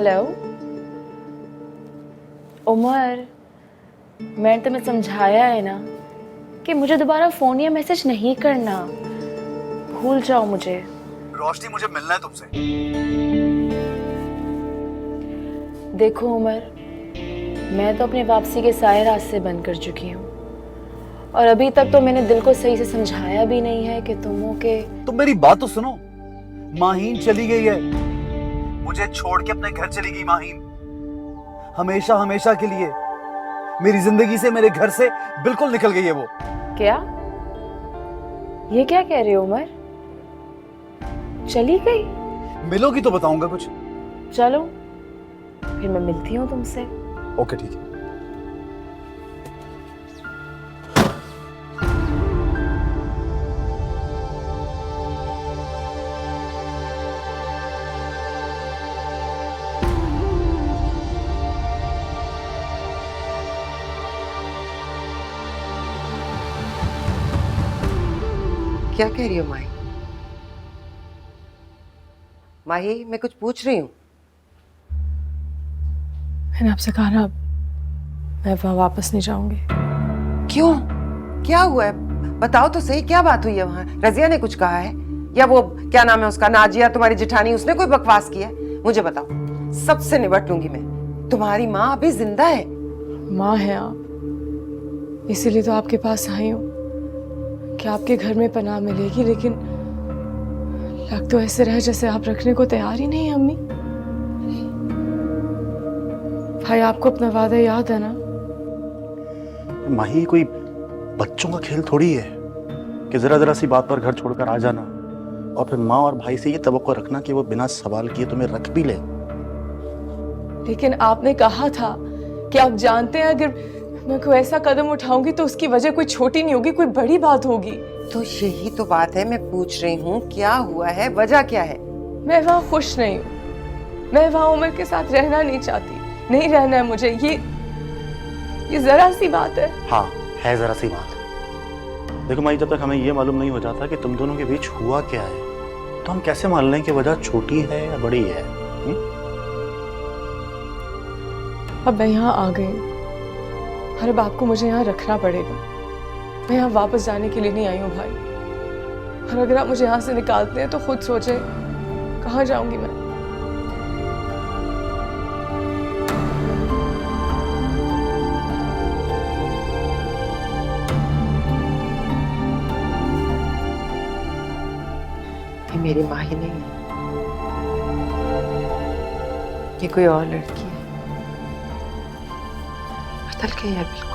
Hello Umar, मैंने तुम्हें समझाया है ना कि मुझे दोबारा फोन या मैसेज नहीं करना। भूल जाओ मुझे। रोशनी, मुझे मिलना है तुमसे। देखो उमर, मैं तो अपनी वापसी के सारे रास्ते बंद कर चुकी हूँ और अभी तक तो मैंने दिल को सही से समझाया भी नहीं है कि तुम हो के। तुम मेरी बात तो सुनो। माहीन चली गई है, मुझे छोड़ के अपने घर चली गई माहीन। हमेशा हमेशा के लिए मेरी जिंदगी से, मेरे घर से बिल्कुल निकल गई है वो। क्या? ये क्या कह रहे हो उमर? चली गई? मिलोगी तो बताऊंगा कुछ। चलो फिर मैं मिलती हूँ तुमसे। ओके ठीक है। क्या कह रही हो माही? माही, मैं कुछ पूछ रही हूँ। मैंने आपसे कहा ना, मैं वहां वापस नहीं जाऊंगी। क्यों? क्या हुआ है? बताओ तो सही, क्या बात हुई है वहां? रजिया ने कुछ कहा है? या वो क्या नाम है उसका, नाजिया, तुम्हारी जेठानी, उसने कोई बकवास की है? मुझे बताओ, सबसे निपट लूंगी मैं। तुम्हारी माँ अभी जिंदा है? माँ है आप, इसीलिए तो आपके पास आई हूँ कि आपके घर में पनाह मिलेगी, लेकिन लग तो ऐसे रहे जैसे आप रखने को तैयार ही नहीं है अम्मी। भाई, आपको अपना वादा याद है ना? माही, कोई बच्चों का खेल थोड़ी है कि जरा जरा सी बात पर घर छोड़कर आ जाना और फिर माँ और भाई से ये तवक्को रखना कि वो बिना सवाल किए तुम्हें रख भी ले। लेकिन आपने कहा था कि आप जानते हैं अगर मैं कोई ऐसा कदम उठाऊंगी तो उसकी वजह कोई छोटी नहीं होगी, कोई बड़ी बात होगी। तो यही तो बात है, मैं पूछ रही हूँ क्या हुआ है, वजह क्या है? मैं वहाँ खुश नहीं हूँ। मैं वहाँ उमर के साथ रहना नहीं चाहती, नहीं रहना है मुझे। ये जरा सी बात है। हाँ, है जरा सी बात। देखो माही, जब तक हमें ये मालूम नहीं हो जाता कि तुम दोनों के बीच हुआ क्या है, तो हम कैसे मान लें कि वजह छोटी है या बड़ी है? अब मैं यहाँ आ गई और अब आपको मुझे यहाँ रखना पड़ेगा। मैं यहाँ वापस जाने के लिए नहीं आई हूँ भाई, और अगर आप मुझे यहाँ से निकालते हैं तो खुद सोचें कहाँ जाऊंगी मैं। ये मेरी माँ ही नहीं है, ये कोई और लड़की है। बदल गई है बिल्कुल।